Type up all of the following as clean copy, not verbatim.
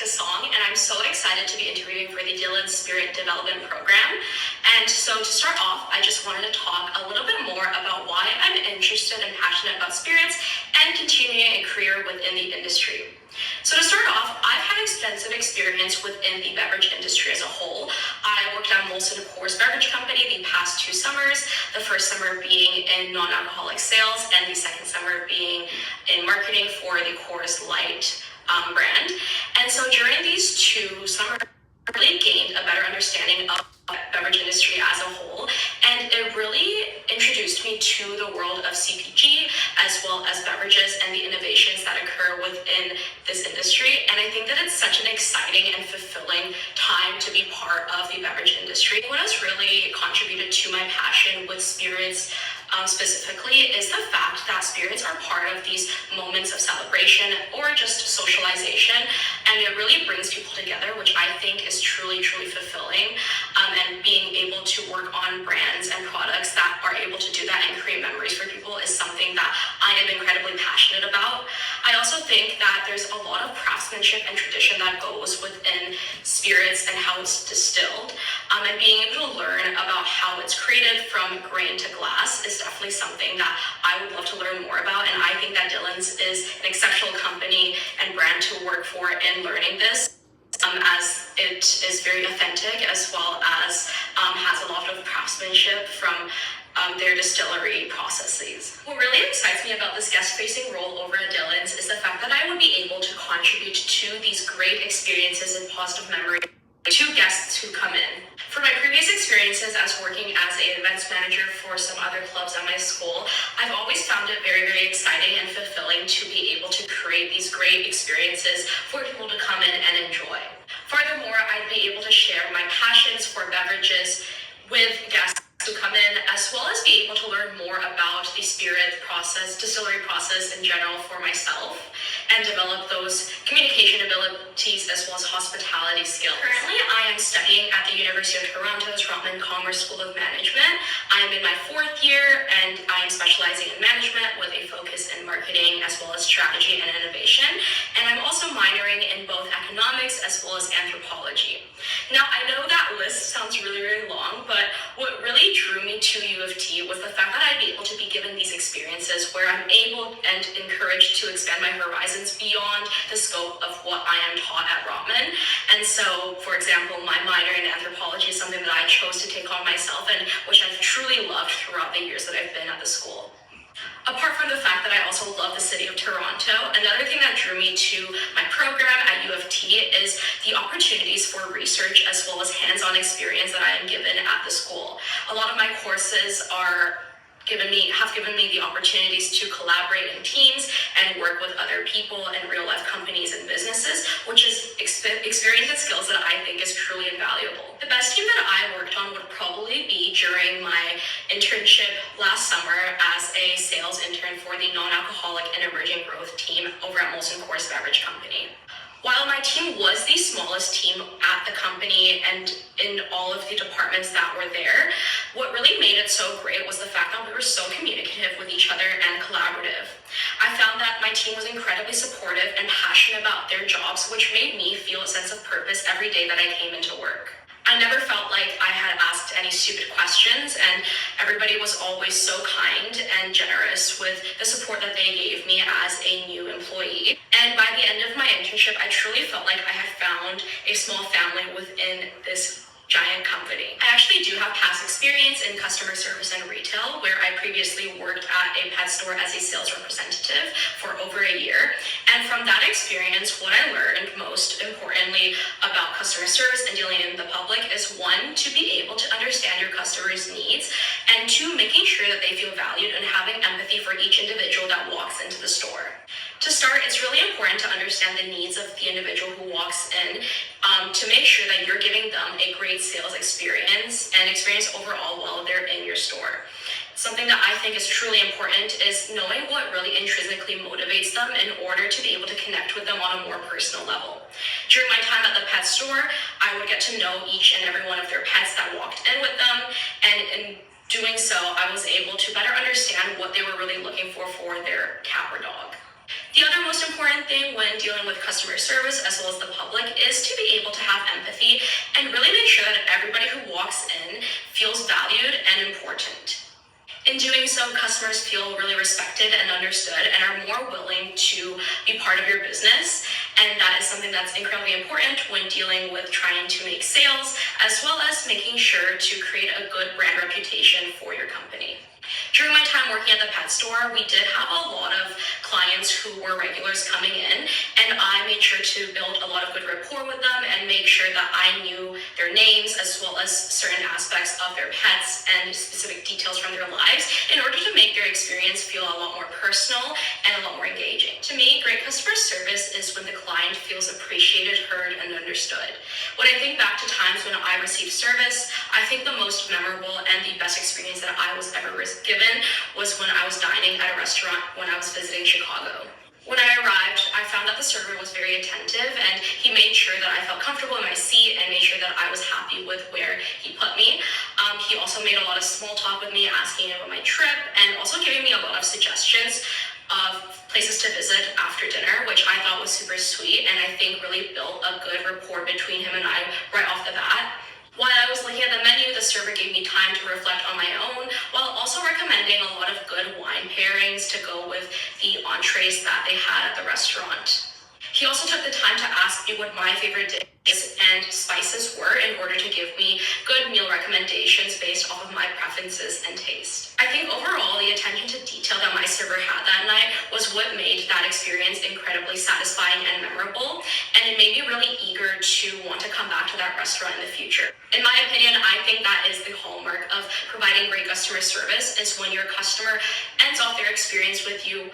Song, and I'm so excited to be interviewing for the Dillon Spirit Development Program. And so to start off, I just wanted to talk a little bit more about why I'm interested and passionate about spirits and continuing a career within the industry. So to start off, I've had extensive experience within the beverage industry as a whole. I worked at Molson Coors Beverage Company the past 2 summers, the first summer being in non-alcoholic sales and the second summer being in marketing for the Coors Light brand. And so during these 2 summers, I really gained a better understanding of the beverage industry as a whole, and it really introduced me to the world of CPG as well as beverages and the innovations that occur within this industry. And I think that it's such an exciting and fulfilling time to be part of the beverage industry. What has really contributed to my passion with spirits specifically is the fact that spirits are part of these moments of celebration or just socialization, and it really brings people together, which I think is truly fulfilling. And being able to work on brands and products that are able to do that and create memories for people is something that I am incredibly passionate about. I also think that there's a lot of craftsmanship and tradition that goes within spirits and how it's distilled, and being able to learn about how it's created from grain to glass is definitely something that I would love to learn more about, and I think that Dillon's is an exceptional company and brand to work for in learning this, as it is very authentic as well as has a lot of craftsmanship from their distillery processes. What really excites me about this guest-facing role over at Dillon's is the fact that I would be able to contribute to these great experiences and positive memories to guests who come in. From my previous experiences as working as an events manager for some other clubs at my school, I've always found it very exciting and fulfilling to be able to create these great experiences for people to come in and enjoy. Furthermore, I'd be able to share my passions for beverages with guests who come in, as well as be able to learn more about the spirit process, distillery process in general for myself, and develop those communication abilities as well as hospitality skills. Currently, I am studying at the University of Toronto's Rotman Commerce School of Management. I am in my 4th year, and I am specializing in management with a focus in marketing as well as strategy and innovation. And I'm also minoring in both economics as well as anthropology. Now, I know that list sounds really long, but what really drew me to U of T was the fact that I'd be able to be given these experiences where I'm able and encouraged to expand my horizons beyond the scope of what I am taught at Rotman. And so, for example, my minor in anthropology is something that I chose to take on myself, and which I've truly loved throughout the years that I've been at the school. Apart from the fact that I also love the city of Toronto, another thing that drew me to my program at U of T is the opportunities for research as well as hands-on experience that I am given at the school. A lot of my courses have given me the opportunities to collaborate in teams and work with other people and real-life companies and businesses, which is experience and skills that I think is truly invaluable. The best team that I worked on would probably be during my internship last summer as a sales intern for the non-alcoholic and emerging growth team over at Molson Coors Beverage Company. While my team was the smallest team at the company and in all of the departments that were there, what really made it so great was the fact that we were so communicative with each other and collaborative. I found that my team was incredibly supportive and passionate about their jobs, which made me feel a sense of purpose every day that I came into work. I never felt like I had asked any stupid questions, and everybody was always so kind and generous with the support that they gave me as a new employee. And by the end of my internship, I truly felt like I had found a small family within this giant company. I actually do have past experience in customer service and retail, where I previously worked at a pet store as a sales representative for over a year. And from that experience, what I learned most importantly about customer service and dealing in the public is 1, to be able to understand your customers' needs, and 2, making sure that they feel valued and having empathy for each individual that walks into the store. To start, it's really important to understand the needs of the individual who walks in, to make sure that you're giving them a great sales experience and experience overall while they're in your store. Something that I think is truly important is knowing what really intrinsically motivates them in order to be able to connect with them on a more personal level. During my time at the pet store, I would get to know each and every one of their pets that walked in with them, and in doing so, I was able to better understand what they were really looking for their cat or dog. The other most important thing when dealing with customer service as well as the public is to be able to have empathy and really make sure that everybody who walks in feels valued and important. In doing so, customers feel really respected and understood and are more willing to be part of your business. And that is something that's incredibly important when dealing with trying to make sales, as well as making sure to create a good brand reputation for your company. During my time working at the pet store, we did have a lot of clients who were regulars coming in, and I made sure to build a lot of good rapport with them and make sure that I knew their names as well as certain aspects of their pets and specific details from their lives in order to make their experience feel a lot more personal and a lot more engaging. To me, great customer service is when the client feels appreciated, heard, and understood. When I think back to times when I received service, I think the most memorable and the best experience that I was ever given was when I was dining at a restaurant when I was visiting Chicago. When I arrived, I found that the server was very attentive and he made sure that I felt comfortable in my seat and made sure that I was happy with where he put me. He also made a lot of small talk with me, asking about my trip and also giving me a lot of suggestions of places to visit after dinner, which I thought was super sweet and I think really built a good rapport between him and I right off the bat. While I was looking at the menu, the server gave me time to reflect on my own, while also recommending a lot of good wine pairings to go with the entrees that they had at the restaurant. He also took the time to ask me what my favorite dishes and spices were in order to give me good meal recommendations based off of my preferences and taste. I think overall, the attention to detail that my server had that night was what made that experience incredibly satisfying and memorable, and it made me really eager to want to come back to that restaurant in the future. In my opinion, I think that is the hallmark of providing great customer service, is when your customer ends off their experience with you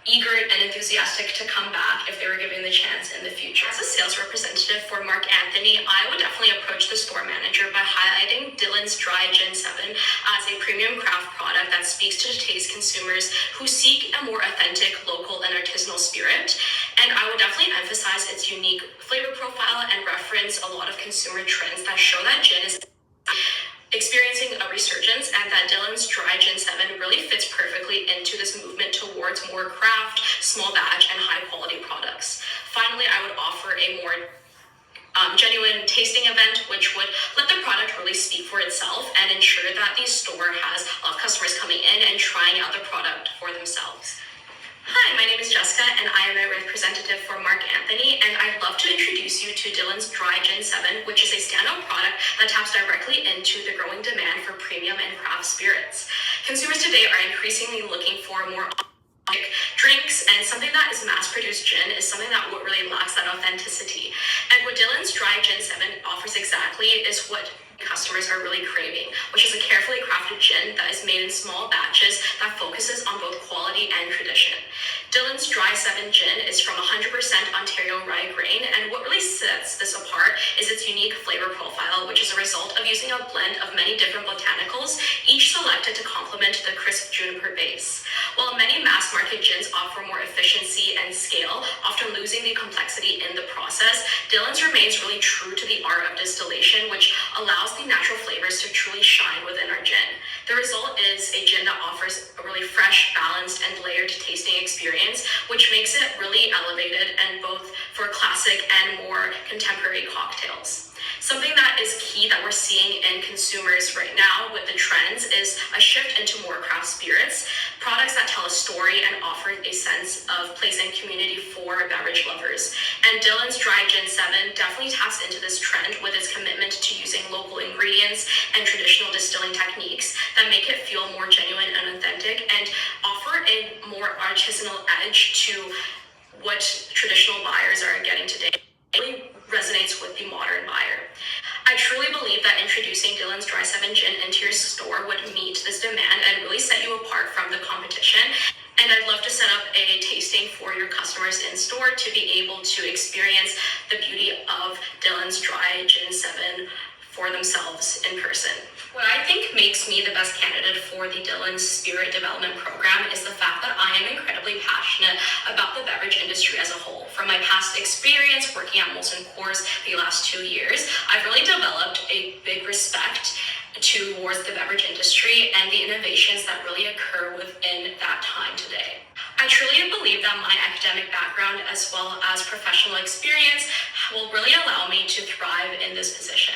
eager and enthusiastic to come back if they were given the chance in the future. As a sales representative for Mark Anthony, I would definitely approach the store manager by highlighting Dillon's Dry Gin 7 as a premium craft product that speaks to today's consumers who seek a more authentic, local, and artisanal spirit. And I would definitely emphasize its unique flavor profile and reference a lot of consumer trends that show that gin is experiencing a resurgence and that Dillon's Dry Gin 7 really fits perfectly into this movement towards more craft, small batch, and high quality products. Finally, I would offer a more genuine tasting event, which would let the product really speak for itself and ensure that the store has a lot of customers coming in and trying out the product for themselves. Hi, my name is Jessica and I am a representative for Mark Anthony, and I'd love to introduce you to Dillon's Dry Gin 7, which is a standout product that taps directly into the growing demand for premium and craft spirits. Consumers today are increasingly looking for more authentic drinks, and something that is mass-produced gin is something that really lacks that authenticity. And what Dillon's Dry Gin 7 offers exactly is what customers are really craving, which is a carefully crafted gin that is made in small batches that focuses on both quality and tradition. Dillon's Dry 7 Gin is from 100% Ontario rye grain, and what really sets this apart is its unique flavor profile, which is a result of using a blend of many different botanicals, each selected to complement the crisp juniper base. While many mass-market gins offer more efficiency and scale, often losing the complexity in the process, Dillon's remains really true to the art of distillation, which allows the natural flavors to truly shine within our gin. The result is a gin that offers a really fresh, balanced, and layered tasting experience, which makes it really elevated and both for classic and more contemporary cocktails. Something that is key that we're seeing in consumers right now with the trends is a shift into more craft spirits, products that tell a story and offer a sense of place and community for beverage lovers. And Dillon's Dry Gin 7 definitely taps into this trend with its commitment to using local ingredients and traditional distilling techniques that make it feel more genuine and authentic and offer a more artisanal edge to what traditional buyers are getting today. It really resonates with the modern buyer. I truly believe that introducing Dillon's Dry 7 Gin into your store would meet this demand and really set you apart from the competition. And I'd love to set up a tasting for your customers in store to be able to experience the beauty of Dillon's Dry Gin 7 for themselves in person. What I think makes me the best candidate for the Dillon Spirit Development Program is the fact that I am incredibly passionate about the beverage industry as a whole. From my past experience working at Molson Coors the last 2 years, I've really developed a big respect towards the beverage industry and the innovations that really occur within that time today. I truly believe that my academic background as well as professional experience will really allow me to thrive in this position.